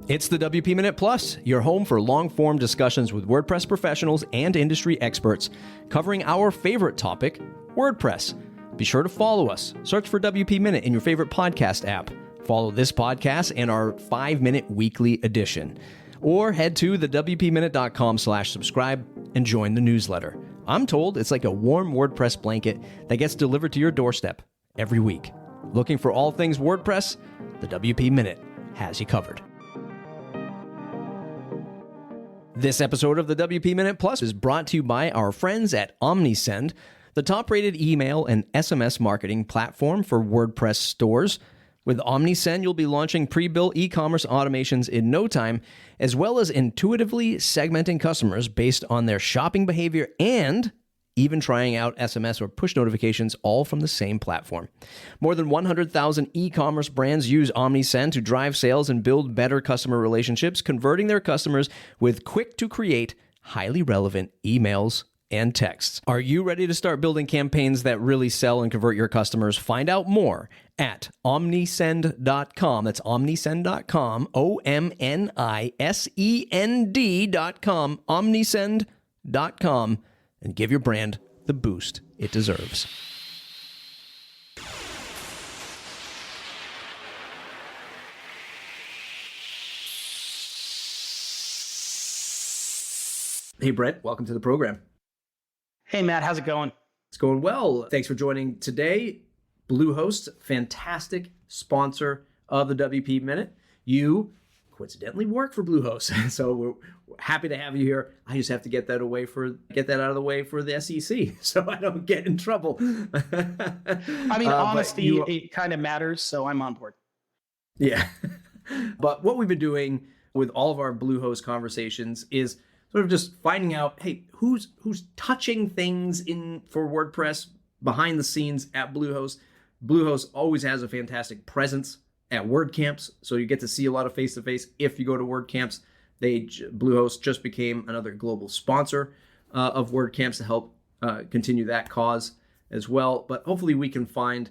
It's the WP Minute Plus, your home for long-form discussions with WordPress professionals and industry experts, covering our favorite topic, WordPress. Be sure to follow us. Search for WP Minute in your favorite podcast app. Follow this podcast and our 5-minute weekly edition. Or head to thewpminute.com/subscribe and join the newsletter. I'm told it's like a warm WordPress blanket that gets delivered to your doorstep every week. Looking for all things WordPress? The WP Minute has you covered. This episode of the WP Minute Plus is brought to you by our friends at OmniSend, the top-rated email and SMS marketing platform for WordPress stores. With OmniSend, you'll be launching pre-built e-commerce automations in no time, as well as intuitively segmenting customers based on their shopping behavior and even trying out SMS or push notifications all from the same platform. More than 100,000 e-commerce brands use OmniSend to drive sales and build better customer relationships, converting their customers with quick-to-create, highly relevant emails and texts. Are you ready to start building campaigns that really sell and convert your customers? Find out more at omnisend.com. That's omnisend.com, OMNISEND.com, omnisend.com. And give your brand the boost it deserves. Hey, Brent, welcome to the program. Hey, Matt, how's it going? It's going well. Thanks for joining today. Bluehost, fantastic sponsor of the WP Minute. You coincidentally work for Bluehost, so we're happy to have you here. I just have to get that out of the way for the SEC, so I don't get in trouble. I mean, honesty, it kind of matters, so I'm on board. Yeah, but what we've been doing with all of our Bluehost conversations is sort of just finding out, hey, who's touching things for WordPress behind the scenes at Bluehost. Bluehost always has a fantastic presence at WordCamps, so you get to see a lot of face-to-face if you go to WordCamps. Bluehost just became another global sponsor of WordCamps to help continue that cause as well. But hopefully we can find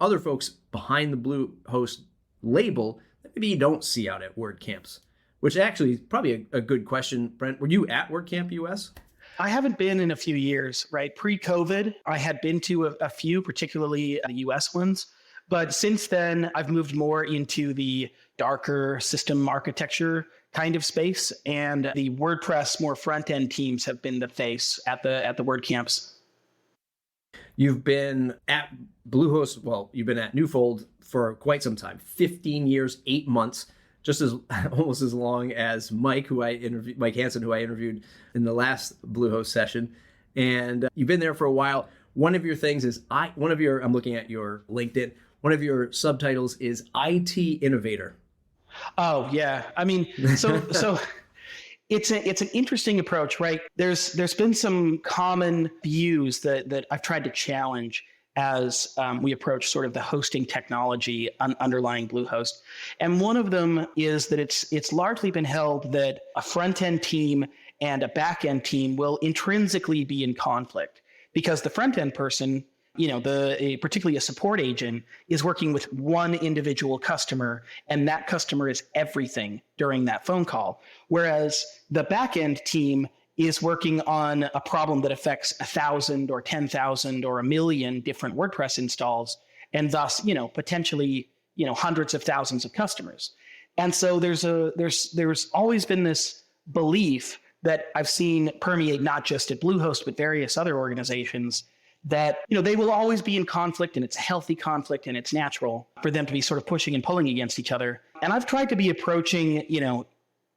other folks behind the Bluehost label that maybe you don't see out at WordCamps, which actually is probably a good question. Brent, were you at WordCamp US? I haven't been in a few years, right? Pre-COVID, I had been to a few, particularly the US ones. But since then, I've moved more into the darker system architecture kind of space, and the WordPress more front-end teams have been the face at the WordCamps. You've been at Bluehost, well, you've been at Newfold for quite some time, 15 years, 8 months, just almost as long as Mike Hansen, who I interviewed in the last Bluehost session. And you've been there for a while. One of your things is, I'm looking at your LinkedIn, one of your subtitles is IT Innovator. Oh, yeah. I mean, so it's an interesting approach, right? There's been some common views that I've tried to challenge as we approach sort of the hosting technology underlying Bluehost. And one of them is that it's largely been held that a front-end team and a back-end team will intrinsically be in conflict, because the front-end person, particularly a support agent, is working with one individual customer, and that customer is everything during that phone call. Whereas the back-end team is working on a problem that affects 1,000 or 10,000 or 1 million different WordPress installs, and thus, potentially, hundreds of thousands of customers. And so there's always been this belief that I've seen permeate not just at Bluehost, but various other organizations, that they will always be in conflict, and it's a healthy conflict, and it's natural for them to be sort of pushing and pulling against each other. And I've tried to be approaching,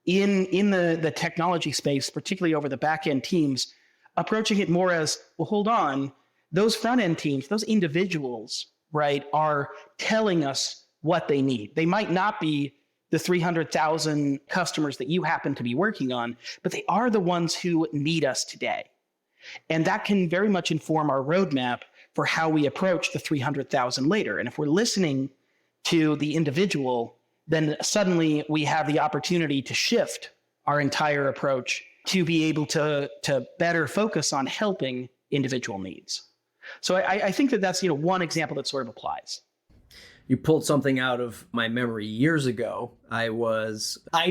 in the technology space, particularly over the back end teams, approaching it more as, well, hold on, those front end teams, those individuals, right, are telling us what they need. They might not be the 300,000 customers that you happen to be working on, but they are the ones who need us today. And that can very much inform our roadmap for how we approach the 300,000 later. And if we're listening to the individual, then suddenly we have the opportunity to shift our entire approach to be able to better focus on helping individual needs. So I think that's one example that sort of applies. you pulled something out of my memory years ago. I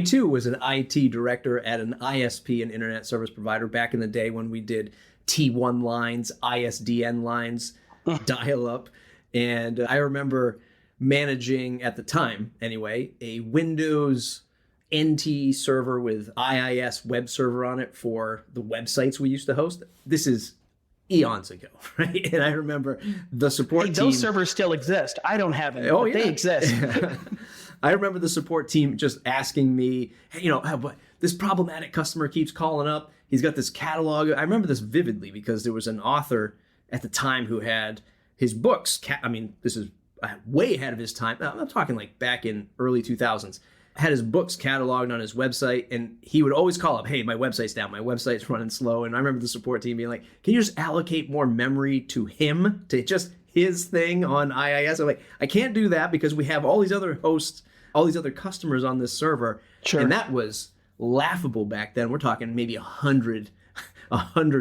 too was an IT director at an ISP, an internet service provider, back in the day when we did T1 lines, ISDN lines, dial up. And I remember managing, at the time anyway, a Windows NT server with IIS web server on it for the websites we used to host. This is eons ago, right? And I remember the support team. Those servers still exist. I don't have any, but they exist. I remember the support team just asking me, hey, this problematic customer keeps calling up. He's got this catalog. I remember this vividly because there was an author at the time who had his books. This is way ahead of his time. I'm talking like back in early 2000s. Had his books cataloged on his website, and he would always call up, hey, my website's down, my website's running slow. And I remember the support team being like, can you just allocate more memory to him, to just his thing on IIS? I'm like, I can't do that because we have all these other hosts, all these other customers on this server. Sure. And that was laughable back then. We're talking maybe 100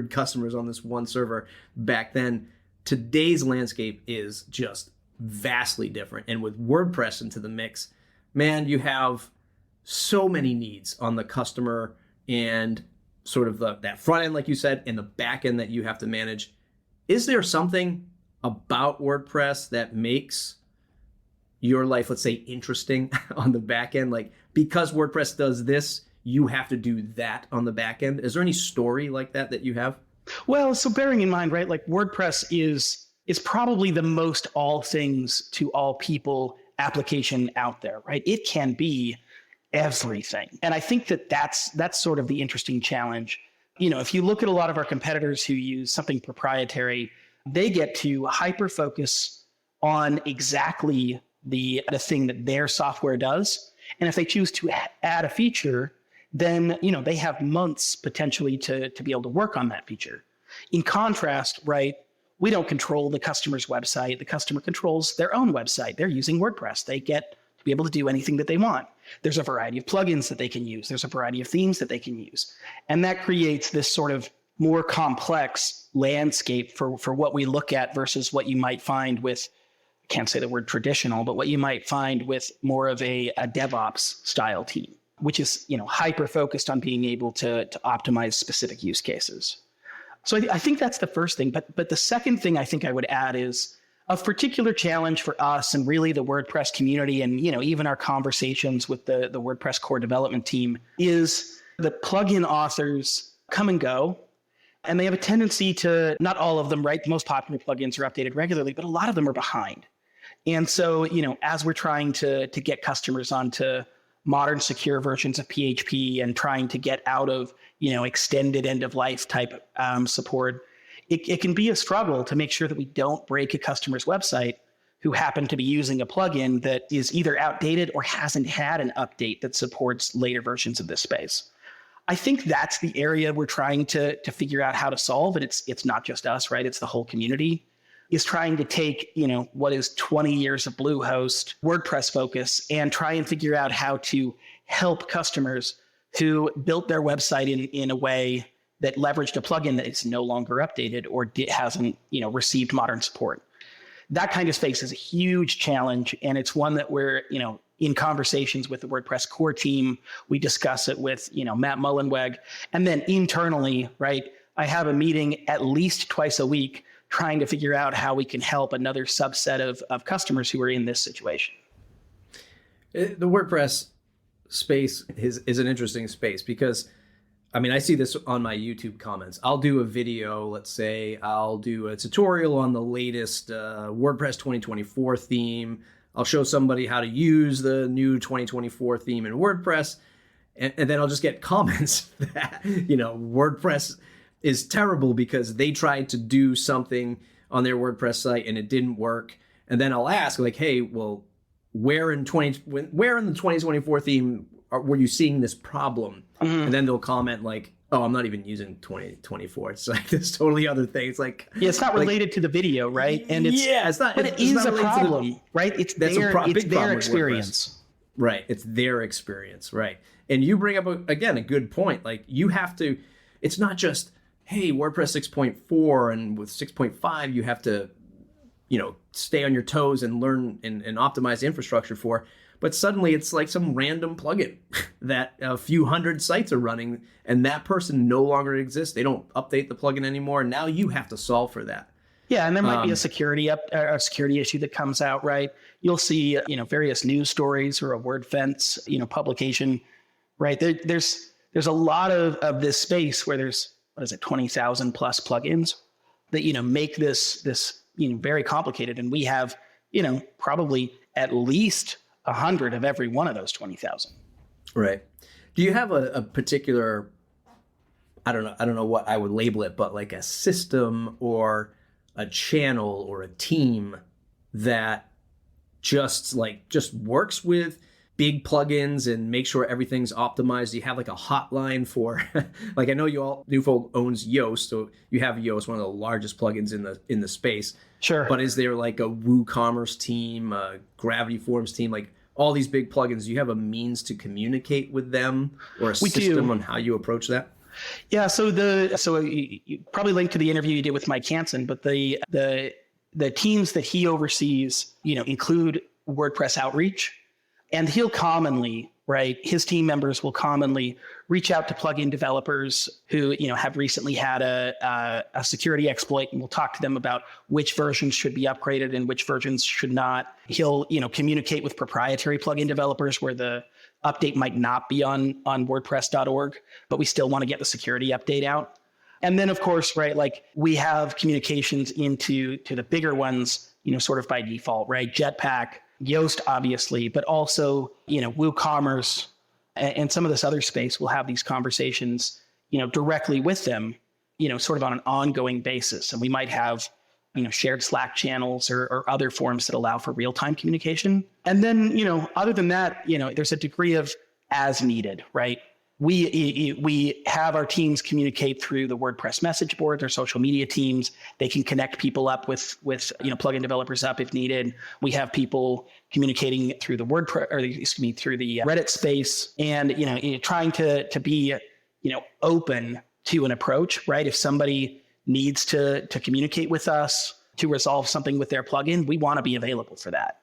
customers on this one server back then. Today's landscape is just vastly different. And with WordPress into the mix, man, you have so many needs on the customer and sort of that front end, like you said, and the back end that you have to manage. Is there something about WordPress that makes your life, let's say, interesting on the back end? Like, because WordPress does this, you have to do that on the back end. Is there any story like that you have? Well, so bearing in mind, right, like WordPress is probably the most all things to all people application out there, right? It can be everything. And I think that's sort of the interesting challenge. If you look at a lot of our competitors who use something proprietary, they get to hyper focus on exactly the thing that their software does. And if they choose to add a feature, then they have months potentially to be able to work on that feature. In contrast, right, we don't control the customer's website. The customer controls their own website. They're using WordPress. They get to be able to do anything that they want. There's a variety of plugins that they can use. There's a variety of themes that they can use. And that creates this sort of more complex landscape for what we look at versus what you might find with, I can't say the word traditional, but what you might find with more of a DevOps style team, which is hyper focused on being able to optimize specific use cases. So I think that's the first thing. But the second thing I think I would add is a particular challenge for us and really the WordPress community and even our conversations with the WordPress core development team is the plugin authors come and go. And they have a tendency to, not all of them, right? The most popular plugins are updated regularly, but a lot of them are behind. And so, as we're trying to get customers onto modern secure versions of PHP and trying to get out of extended end of life type support, it can be a struggle to make sure that we don't break a customer's website who happen to be using a plugin that is either outdated or hasn't had an update that supports later versions of this space. I think that's the area we're trying to figure out how to solve, and it's not just us, right? It's the whole community is trying to take what is 20 years of Bluehost WordPress focus and try and figure out how to help customers who built their website in a way that leveraged a plugin that is no longer updated or hasn't received modern support. That kind of space is a huge challenge, and it's one that we're in conversations with the WordPress core team. We discuss it with Matt Mullenweg, and then internally, right? I have a meeting at least twice a week trying to figure out how we can help another subset of customers who are in this situation. The WordPress space is an interesting space because, I see this on my YouTube comments. I'll do a video, let's say I'll do a tutorial on the latest WordPress 2024 theme. I'll show somebody how to use the new 2024 theme in WordPress. And then I'll just get comments that, WordPress is terrible because they tried to do something on their WordPress site and it didn't work. And then I'll ask like, hey, well, where in the 2024 theme were you seeing this problem? Mm-hmm. And then they'll comment like, oh, I'm not even using 2024. It's like this totally other thing. It's like, yeah, it's not related to the video, right? And it's not, but it is a problem, right? It's their experience. Right. It's their experience. Right. And you bring up again a good point. Like you have to, it's not just, hey, WordPress 6.4 and with 6.5, you have to stay on your toes and learn and optimize infrastructure for. But suddenly it's like some random plugin that a few hundred sites are running, and that person no longer exists. They don't update the plugin anymore. Now you have to solve for that. Yeah, and there might be a security issue that comes out, right? You'll see, various news stories or a word fence, publication, right? There's a lot of this space where there's 20,000 plus plugins that make this very complicated, and we have probably at least 100 of every one of those 20,000. Right. Do you have a particular, I don't know what I would label it, but like a system or a channel or a team that just works with big plugins and make sure everything's optimized? You have like a hotline for, like, I know Newfold owns Yoast, so you have Yoast, one of the largest plugins in the space. Sure. But is there like a WooCommerce team, a Gravity Forms team, like all these big plugins? Do you have a means to communicate with them, or a system on how you approach that? Yeah. So you probably linked to the interview you did with Mike Hansen, but the teams that he oversees, include WordPress outreach, and he'll commonly, right, his team members will commonly reach out to plugin developers who, have recently had a security exploit, and we'll talk to them about which versions should be upgraded and which versions should not. He'll, communicate with proprietary plugin developers where the update might not be on WordPress.org, but we still want to get the security update out. And then, of course, right, like we have communications to the bigger ones, sort of by default, right? Jetpack, Yoast, obviously, but also, WooCommerce and some of this other space will have these conversations, directly with them, sort of on an ongoing basis. And we might have, shared Slack channels or other forms that allow for real-time communication. And then, other than that, there's a degree of as needed, right? We have our teams communicate through the WordPress message board, their social media teams. They can connect people up with plugin developers up if needed. We have people communicating through the through the Reddit space, and trying to be open to an approach, right? If somebody needs to communicate with us to resolve something with their plugin, we want to be available for that.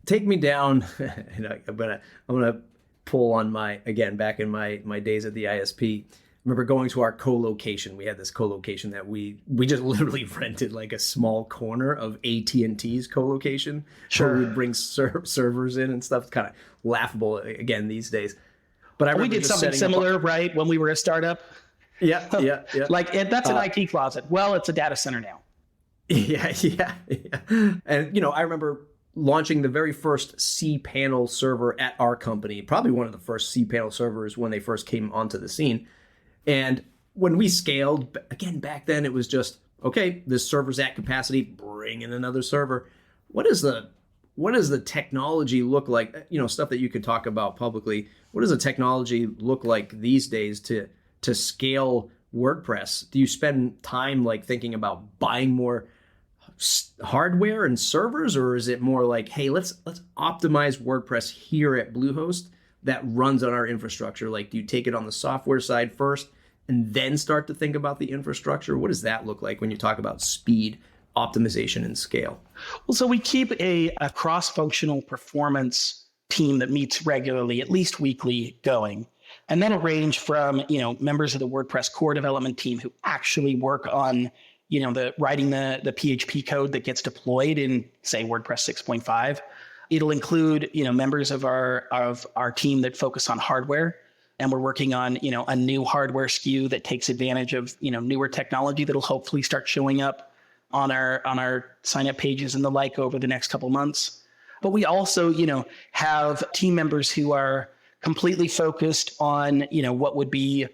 Take me down. I'm gonna pull on back in my days at the ISP. I remember going to our co-location. We had this co-location that we just literally rented like a small corner of AT&T's co-location. Sure. Where we'd bring servers in and stuff. It's kind of laughable again these days. But we did something similar, right? When we were a startup. Yeah. Like that's an IT closet. Well, it's a data center now. Yeah. And I remember launching the very first cPanel server at our company, probably one of the first cPanel servers when they first came onto the scene. And when we scaled, again, back then it was just, okay, this server's at capacity, bring in another server. What does the technology look like? Stuff that you could talk about publicly. What does the technology look like these days to scale WordPress? Do you spend time like thinking about buying more hardware and servers, or is it more like, hey, let's optimize WordPress here at Bluehost that runs on our infrastructure? Like, do you take it on the software side first and then start to think about the infrastructure? What does that look like when you talk about speed, optimization, and scale? Well, so we keep a cross-functional performance team that meets regularly, at least weekly, going. And that'll range from, members of the WordPress core development team who actually work on writing the PHP code that gets deployed in, say, WordPress 6.5. It'll include, members of our team that focus on hardware, and we're working on, a new hardware SKU that takes advantage of, newer technology that'll hopefully start showing up on our sign up pages and the like over the next couple months. But we also, have team members who are completely focused on, what would be,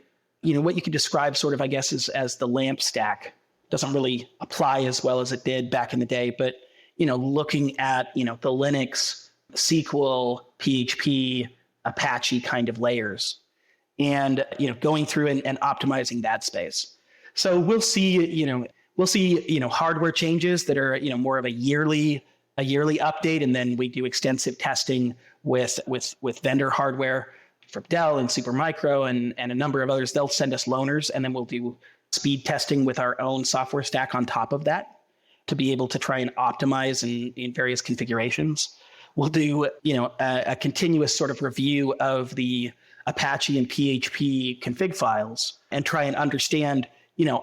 what you could describe sort of, I guess, as the LAMP stack. Doesn't really apply as well as it did back in the day, but, looking at, the Linux, SQL, PHP, Apache kind of layers, and, going through and optimizing that space. So we'll see, hardware changes that are, more of a yearly update. And then we do extensive testing with vendor hardware from Dell and Supermicro and a number of others. They'll send us loaners, and then we'll do speed testing with our own software stack on top of that. to be able to try and optimize in various configurations. We'll do, a continuous sort of review of the Apache and PHP config files and try and understand,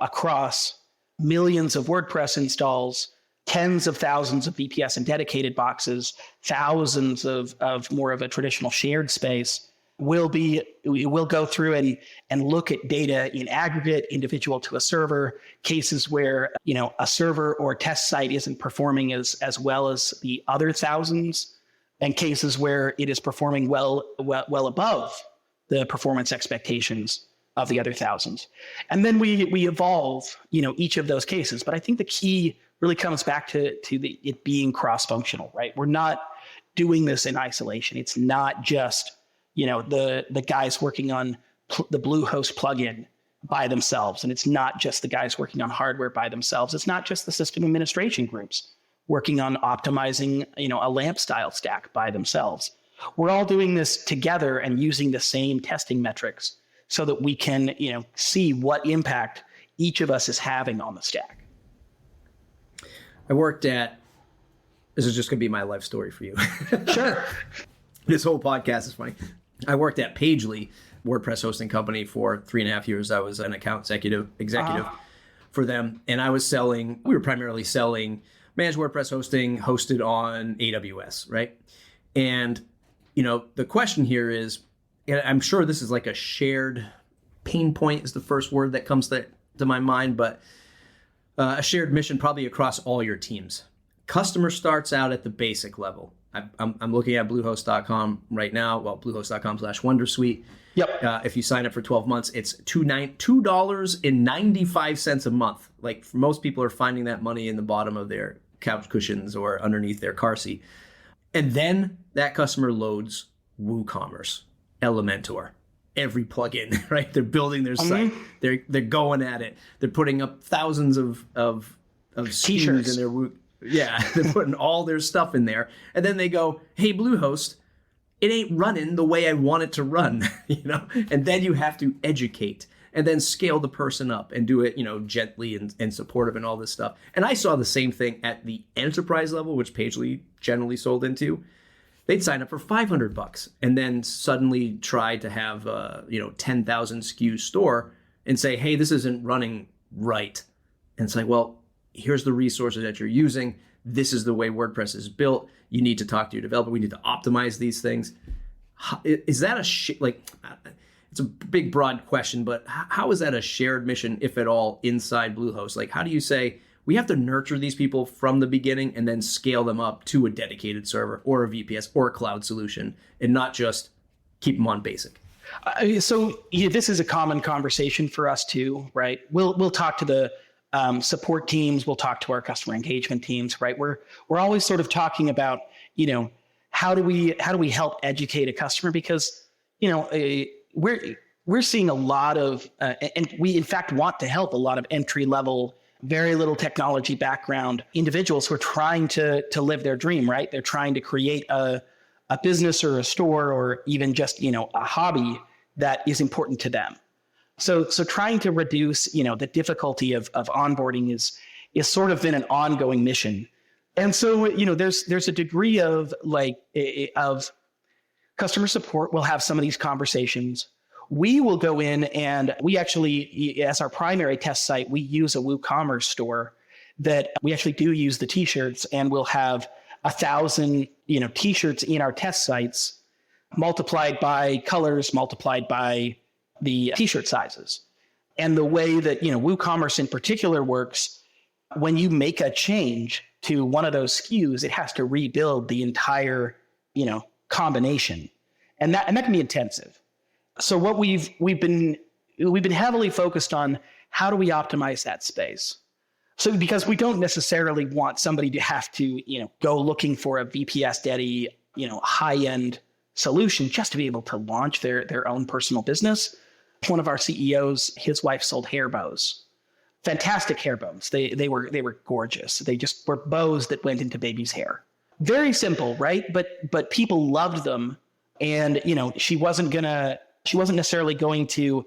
across millions of WordPress installs, tens of thousands of VPS and dedicated boxes, thousands of more of a traditional shared space. We'll go through and look at data in aggregate, individual to a server, cases where, a server or test site isn't performing as well as the other thousands, and cases where it is performing well above the performance expectations of the other thousands. And then we evolve, each of those cases. But I think the key really comes back to it being cross-functional, right? We're not doing this in isolation. It's not just, the guys working on the Bluehost plugin by themselves. And it's not just the guys working on hardware by themselves. It's not just the system administration groups working on optimizing, a LAMP style stack by themselves. We're all doing this together and using the same testing metrics so that we can, see what impact each of us is having on the stack. This is just going to be my life story for you. Sure. This whole podcast is funny. I worked at Pagely, WordPress hosting company, for 3.5 years. I was an account executive for them. And we were primarily selling managed WordPress hosting hosted on AWS, right? And, the question here is, and I'm sure this is like a shared pain point is the first word that comes to my mind, but a shared mission probably across all your teams. Customer starts out at the basic level. I'm looking at Bluehost.com right now. Well, Bluehost.com/Wondersuite. Yep. If you sign up for 12 months, it's $2.95 a month. Like, for most people are finding that money in the bottom of their couch cushions or underneath their car seat. And then that customer loads WooCommerce, Elementor, every plugin, right? They're building their site. They're going at it. They're putting up thousands of T-shirts in their they're putting all their stuff in there. And then they go, hey, Bluehost, it ain't running the way I want it to run, And then you have to educate and then scale the person up and do it, gently and supportive and all this stuff. And I saw the same thing at the enterprise level, which Pagely generally sold into. They'd sign up for $500 and then suddenly try to have a 10,000 SKU store and say, hey, this isn't running right. And it's like, well, here's the resources that you're using. This is the way WordPress is built. You need to talk to your developer. We need to optimize these things. Is that it's a big, broad question, but how is that a shared mission, if at all, inside Bluehost? Like, how do you say, we have to nurture these people from the beginning and then scale them up to a dedicated server or a VPS or a cloud solution and not just keep them on basic? So this is a common conversation for us too, right? We'll talk to the support teams. We'll talk to our customer engagement teams, right? We're always sort of talking about, how do we help educate a customer? Because, we're seeing a lot of, and we in fact want to help a lot of entry level, very little technology background individuals who are trying to live their dream, right? They're trying to create a business or a store or even just, a hobby that is important to them. So trying to reduce, the difficulty of onboarding is sort of been an ongoing mission. And so, there's a degree of of customer support. We'll have some of these conversations. We will go in and we actually, as our primary test site, we use a WooCommerce store that we actually do use the t-shirts, and we'll have 1,000, t-shirts in our test sites multiplied by colors, multiplied by the t-shirt sizes. And the way that, WooCommerce in particular works, when you make a change to one of those SKUs, it has to rebuild the entire, combination. And that can be intensive. So what we've been heavily focused on, how do we optimize that space? So because we don't necessarily want somebody to have to, go looking for a VPS Dedi, high-end solution just to be able to launch their own personal business. One of our CEOs, his wife sold hair bows, fantastic hair bows. They were gorgeous. They just were bows that went into baby's hair. Very simple, right? But people loved them. And, she wasn't necessarily going to,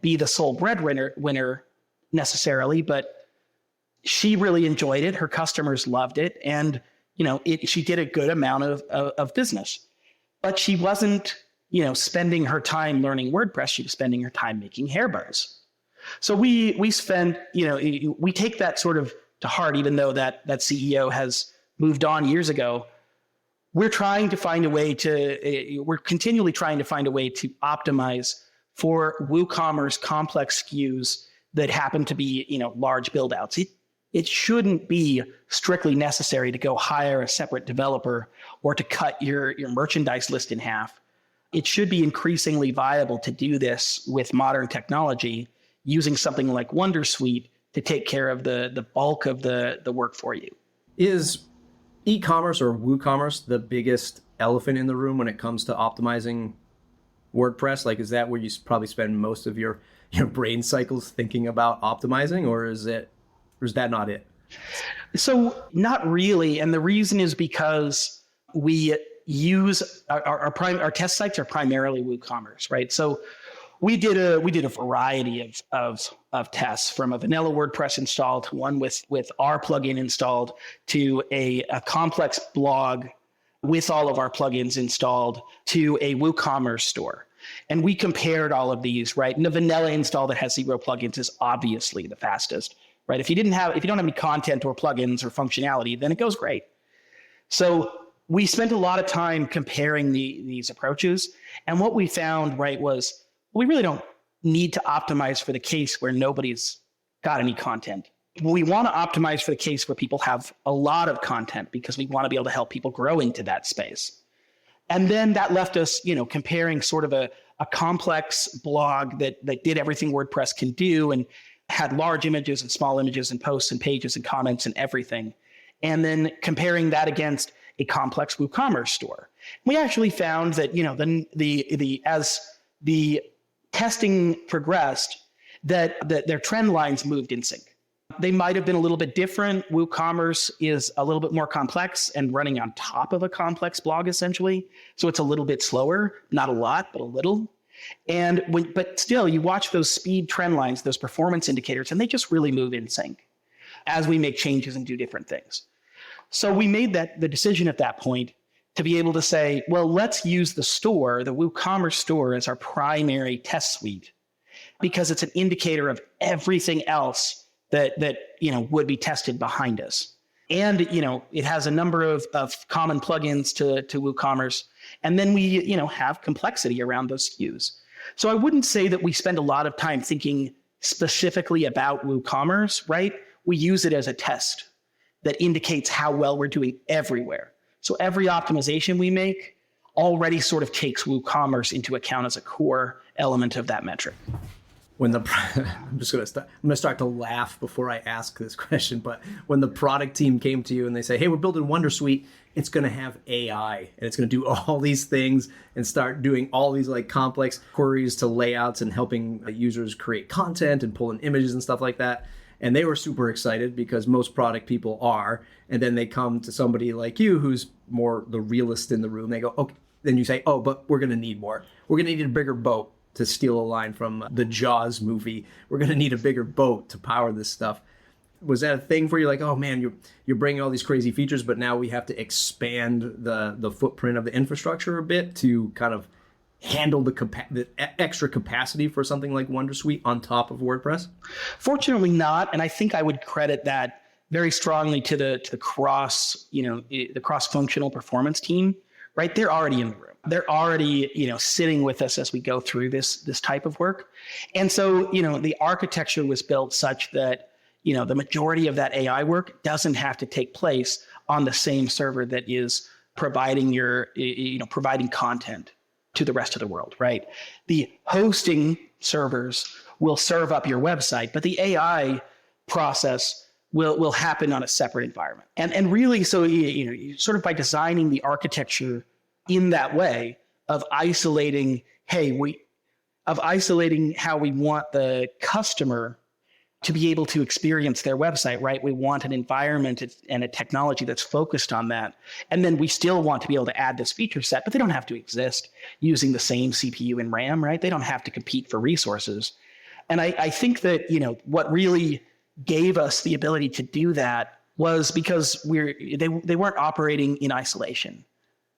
be the sole breadwinner necessarily, but she really enjoyed it. Her customers loved it. And, she did a good amount of business, but she wasn't, spending her time learning WordPress. She was spending her time making hair buns. So we spend, we take that sort of to heart, even though that CEO has moved on years ago. We're continually trying to find a way to optimize for WooCommerce complex SKUs that happen to be, large build outs. It shouldn't be strictly necessary to go hire a separate developer or to cut your merchandise list in half. It should be increasingly viable to do this with modern technology using something like Wondersuite to take care of the bulk of the work for you. Is e-commerce or WooCommerce the biggest elephant in the room when it comes to optimizing WordPress? Like, is that where you probably spend most of your brain cycles thinking about optimizing, or is that not it? So not really. And the reason is because we use our test sites are primarily WooCommerce, right? So we did a variety of tests, from a vanilla WordPress install to one with our plugin installed, to a complex blog with all of our plugins installed, to a WooCommerce store. And we compared all of these, right? And the vanilla install that has 0 plugins is obviously the fastest, right? If you don't have any content or plugins or functionality, then it goes great. So we spent a lot of time comparing these approaches. And what we found, right, was we really don't need to optimize for the case where nobody's got any content. We want to optimize for the case where people have a lot of content, because we want to be able to help people grow into that space. And then that left us, comparing sort of a complex blog that did everything WordPress can do and had large images and small images and posts and pages and comments and everything. And then comparing that against a complex WooCommerce store. We actually found that, as the testing progressed, that their trend lines moved in sync. They might have been a little bit different. WooCommerce is a little bit more complex and running on top of a complex blog, essentially. So it's a little bit slower, not a lot, but a little. But still, you watch those speed trend lines, those performance indicators, and they just really move in sync as we make changes and do different things. So we made the decision at that point to be able to say, well, let's use the store, the WooCommerce store, as our primary test suite, because it's an indicator of everything else that would be tested behind us. And, it has a number of common plugins to WooCommerce. And then we, have complexity around those SKUs. So I wouldn't say that we spend a lot of time thinking specifically about WooCommerce, right? We use it as a test that indicates how well we're doing everywhere. So every optimization we make already sort of takes WooCommerce into account as a core element of that metric. I'm going to start to laugh before I ask this question, but when the product team came to you and they say, hey, we're building Wondersuite, it's going to have AI and it's going to do all these things and start doing all these like complex queries to layouts and helping users create content and pull in images and stuff like that. And they were super excited, because most product people are. And then they come to somebody like you, who's more the realist in the room. They go, okay. Then you say, oh, but we're going to need more. We're going to need a bigger boat, to steal a line from the Jaws movie. We're going to need a bigger boat to power this stuff. Was that a thing for you? Like, oh man, you're bringing all these crazy features, but now we have to expand the footprint of the infrastructure a bit to kind of handle the extra capacity for something like Wondersuite on top of WordPress? Fortunately not. And I think I would credit that very strongly to the cross-functional performance team, right? They're already in the room. They're already, sitting with us as we go through this type of work. And so, the architecture was built such that, the majority of that AI work doesn't have to take place on the same server that is providing providing content to the rest of the world, right? The hosting servers will serve up your website, but the AI process will happen on a separate environment. And really, so, sort of by designing the architecture in that way of isolating how we want the customer to be able to experience their website, right? We want an environment and a technology that's focused on that. And then we still want to be able to add this feature set, but they don't have to exist using the same CPU and RAM, right? They don't have to compete for resources. And I think that, what really gave us the ability to do that was because they weren't operating in isolation.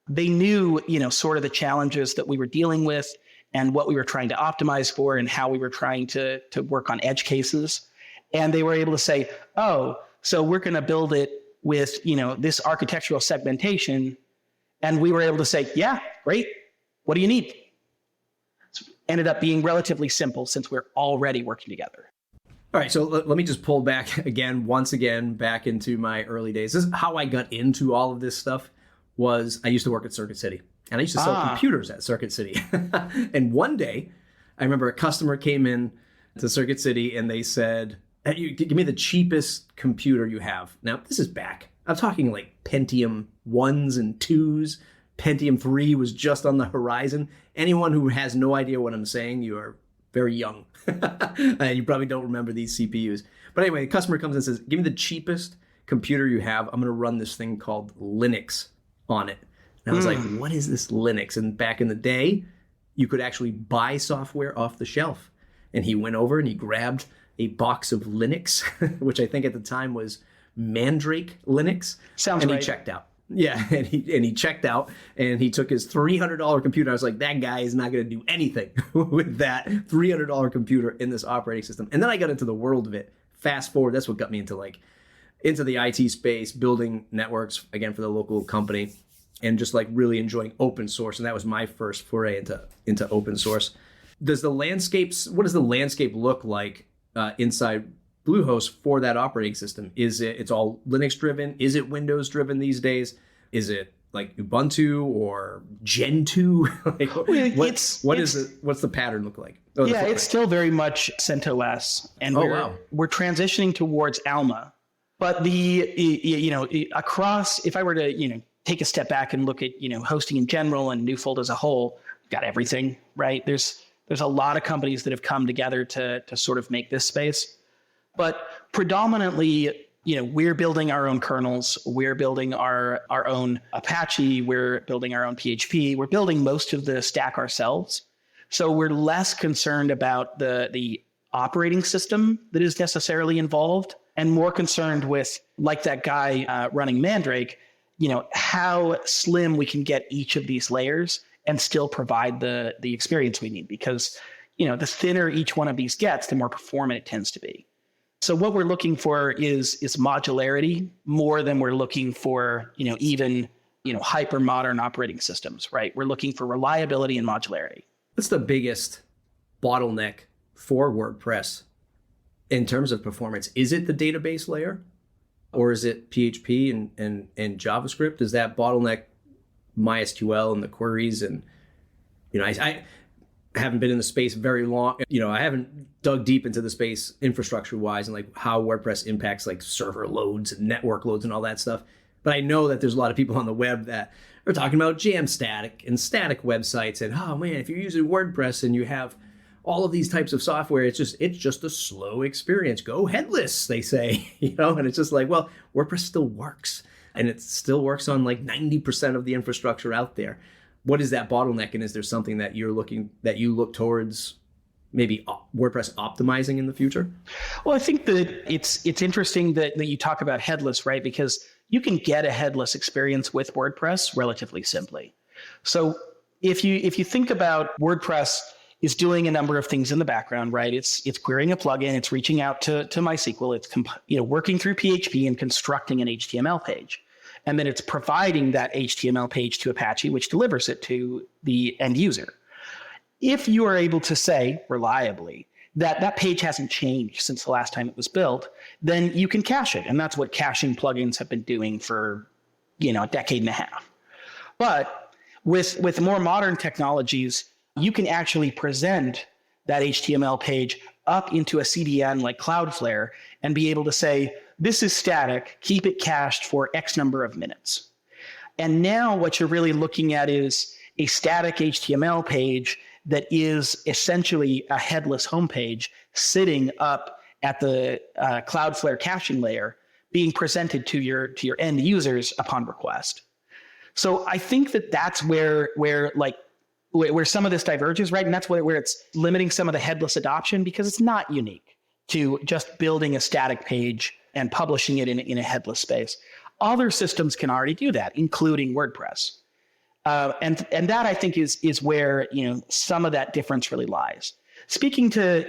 They knew, sort of the challenges that we were dealing with and what we were trying to optimize for and how we were trying to work on edge cases. And they were able to say, oh, so we're going to build it with, this architectural segmentation. And we were able to say, yeah, great. What do you need? So it ended up being relatively simple since we're already working together. All right, so let me just pull back once again, back into my early days. This is how I got into all of this stuff. Was I used to work at Circuit City, and I used to sell computers at Circuit City. And one day, I remember a customer came in to Circuit City, and they said, hey, give me the cheapest computer you have. Now, this is back. I'm talking like Pentium 1s and 2s. Pentium 3 was just on the horizon. Anyone who has no idea what I'm saying, you are very young. And you probably don't remember these CPUs. But anyway, the customer comes and says, give me the cheapest computer you have. I'm going to run this thing called Linux on it. And I was like, what is this Linux? And back in the day, you could actually buy software off the shelf. And he went over and he grabbed a box of Linux, which I think at the time was Mandrake Linux. Sounds and right. He checked out. Yeah, and he checked out and he took his $300 computer. I was like, that guy is not going to do anything with that $300 computer in this operating system. And then I got into the world of it. Fast forward, that's what got me into the IT space, building networks again for the local company, and just like really enjoying open source. And that was my first foray into open source. What does the landscape look like inside Bluehost for that operating system? It's all Linux driven? Is it Windows driven these days? Is it like Ubuntu or Gentoo? What's the pattern look like? It's still very much CentOS, and we're transitioning towards Alma. But across, if I were to take a step back and look at hosting in general and Newfold as a whole, got everything right. There's a lot of companies that have come together to sort of make this space. But predominantly, we're building our own kernels. We're building our own Apache. We're building our own PHP. We're building most of the stack ourselves. So we're less concerned about the operating system that is necessarily involved and more concerned with, like that guy running Mandrake, how slim we can get each of these layers and still provide the experience we need. Because, the thinner each one of these gets, the more performant it tends to be. So what we're looking for is modularity more than we're looking for, even, hyper modern operating systems, right? We're looking for reliability and modularity. What's the biggest bottleneck for WordPress in terms of performance? Is it the database layer, or is it PHP and JavaScript? Is that bottleneck MySQL and the queries? And, I haven't been in the space very long. I haven't dug deep into the space infrastructure wise and like how WordPress impacts like server loads and network loads and all that stuff. But I know that there's a lot of people on the web that are talking about jam static and static websites. And, oh man, if you're using WordPress and you have all of these types of software, it's just a slow experience. Go headless, they say, and it's just like, well, WordPress still works, and it still works on like 90% of the infrastructure out there. What is that bottleneck? And is there something that you look towards maybe WordPress optimizing in the future? Well, I think that it's interesting that you talk about headless, right? Because you can get a headless experience with WordPress relatively simply. So if you think about WordPress is doing a number of things in the background, right? It's querying a plugin, it's reaching out to MySQL, it's working through PHP and constructing an HTML page. And then it's providing that HTML page to Apache, which delivers it to the end user. If you are able to say reliably that page hasn't changed since the last time it was built, then you can cache it. And that's what caching plugins have been doing for, a decade and a half. But with more modern technologies, you can actually present that HTML page up into a CDN like Cloudflare and be able to say, this is static, keep it cached for X number of minutes. And now what you're really looking at is a static HTML page that is essentially a headless homepage sitting up at the Cloudflare caching layer being presented to your end users upon request. So I think that's where some of this diverges, right? And that's where it's limiting some of the headless adoption, because it's not unique to just building a static page and publishing it in a headless space. Other systems can already do that, including WordPress. And that I think is where, some of that difference really lies. Speaking to,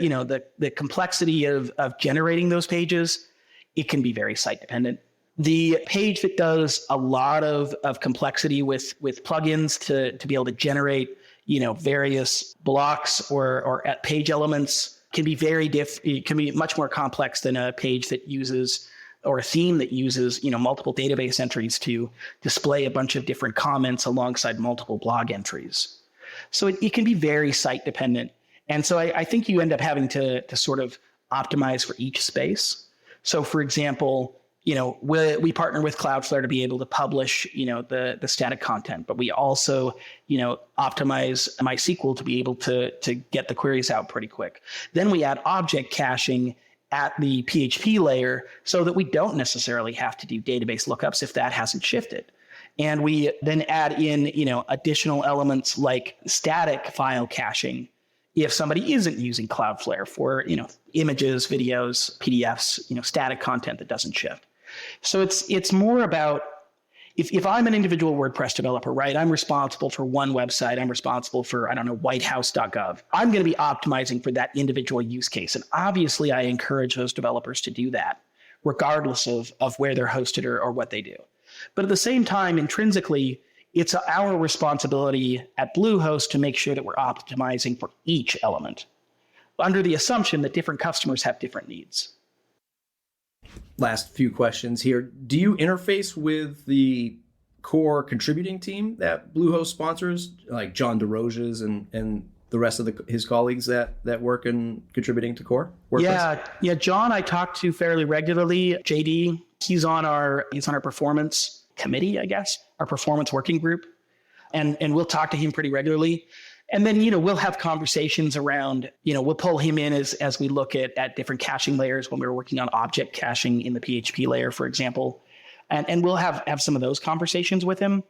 the complexity of generating those pages, it can be very site dependent. The page that does a lot of complexity with plugins to be able to generate, various blocks or page elements can be it can be much more complex than a page that uses, or a theme that uses, multiple database entries to display a bunch of different comments alongside multiple blog entries. So it can be very site dependent. And so I think you end up having to sort of optimize for each space. So for example, we partner with Cloudflare to be able to publish, the static content, but we also, optimize MySQL to be able to get the queries out pretty quick. Then we add object caching at the PHP layer so that we don't necessarily have to do database lookups if that hasn't shifted. And we then add in, additional elements like static file caching if somebody isn't using Cloudflare for, images, videos, PDFs, static content that doesn't shift. So it's more about, if I'm an individual WordPress developer, right, I'm responsible for one website, I'm responsible for, whitehouse.gov. I'm going to be optimizing for that individual use case. And obviously I encourage those developers to do that, regardless of where they're hosted or what they do. But at the same time, intrinsically, it's our responsibility at Bluehost to make sure that we're optimizing for each element, under the assumption that different customers have different needs. Last few questions here. Do you interface with the core contributing team that Bluehost sponsors, like John DeRoches and the rest of his colleagues that work in contributing to core WordPress? Yeah. John, I talk to fairly regularly. JD, he's on our performance committee, I guess, our performance working group, and we'll talk to him pretty regularly. And then, we'll have conversations around, we'll pull him in as we look at different caching layers when we were working on object caching in the PHP layer, for example. And we'll have some of those conversations with him.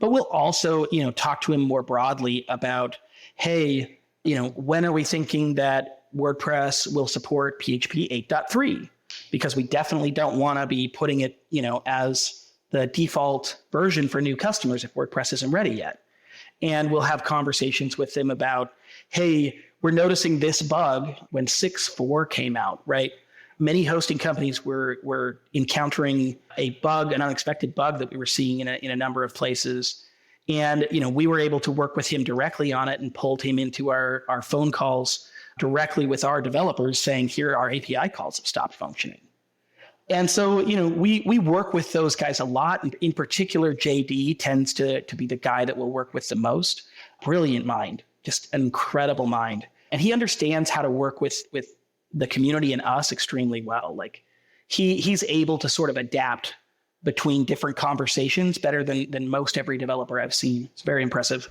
But we'll also, talk to him more broadly about, hey, when are we thinking that WordPress will support PHP 8.3? Because we definitely don't want to be putting it, as the default version for new customers if WordPress isn't ready yet. And we'll have conversations with them about, hey, we're noticing this bug when 6.4 came out, right? Many hosting companies were encountering a bug, an unexpected bug that we were seeing in a number of places. And, we were able to work with him directly on it and pulled him into our phone calls directly with our developers saying, here, our API calls have stopped functioning. And so, we work with those guys a lot. In particular, JD tends to be the guy that we'll work with the most. Brilliant mind, just an incredible mind. And he understands how to work with the community and us extremely well. Like he's able to sort of adapt between different conversations better than most every developer I've seen. It's very impressive.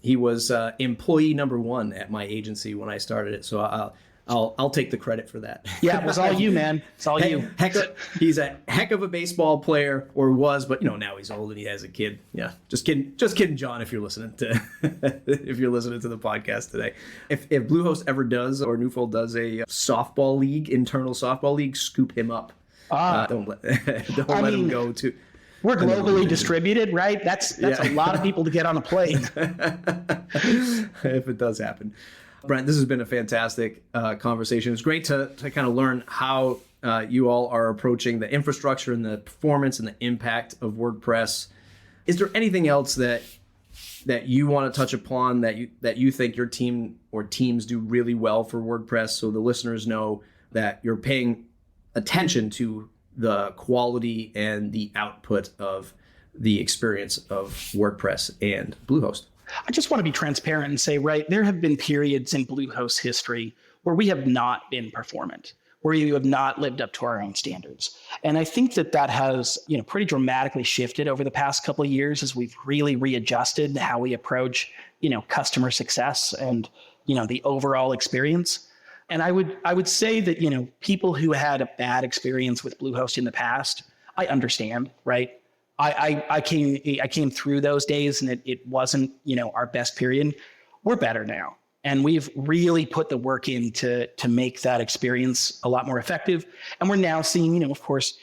He was employee number 1 at my agency when I started it. So I'll take the credit for that. Yeah, it was all you, man. It's all you. He's a heck of a baseball player, or was, but now he's old and he has a kid. Yeah, just kidding, John. If you're listening to the podcast today, if Bluehost ever does or Newfold does a internal softball league, scoop him up. Don't let him go to. We're globally distributed, right? That's a lot of people to get on a plane. If it does happen. Brent, this has been a fantastic conversation. It's great to kind of learn how you all are approaching the infrastructure and the performance and the impact of WordPress. Is there anything else that you want to touch upon that you think your team or teams do really well for WordPress, so the listeners know that you're paying attention to the quality and the output of the experience of WordPress and Bluehost? I just want to be transparent and say, right, there have been periods in Bluehost history where we have not been performant, where you have not lived up to our own standards. And I think that has, pretty dramatically shifted over the past couple of years as we've really readjusted how we approach, customer success and, the overall experience. And I would say that, people who had a bad experience with Bluehost in the past, I understand, right? I came through those days and it wasn't, our best period. We're better now. And we've really put the work in to make that experience a lot more effective. And we're now seeing, of course,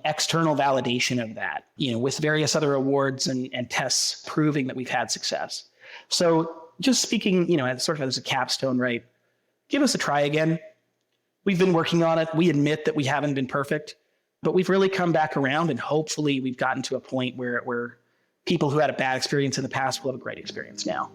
external validation of that, with various other awards and tests proving that we've had success. So just speaking, sort of as a capstone, right? Give us a try again. We've been working on it. We admit that we haven't been perfect, but we've really come back around, and hopefully we've gotten to a point where people who had a bad experience in the past will have a great experience now.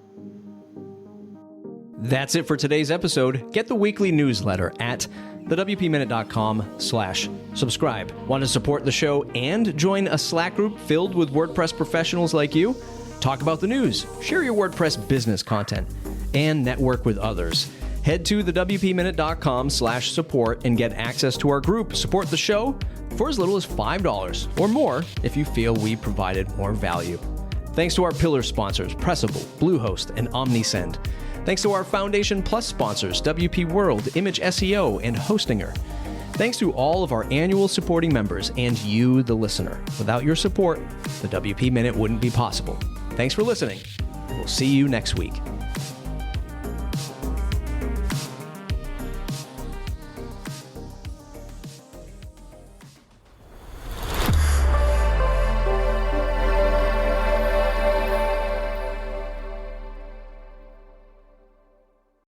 That's it for today's episode. Get the weekly newsletter at thewpminute.com/subscribe. Want to support the show and join a Slack group filled with WordPress professionals like you? Talk about the news, share your WordPress business content, and network with others. Head to thewpminute.com/support and get access to our group. Support the show for as little as $5 or more if you feel we provided more value. Thanks to our pillar sponsors, Pressable, Bluehost, and OmniSend. Thanks to our Foundation Plus sponsors, WP World, Image SEO, and Hostinger. Thanks to all of our annual supporting members and you, the listener. Without your support, the WP Minute wouldn't be possible. Thanks for listening. We'll see you next week.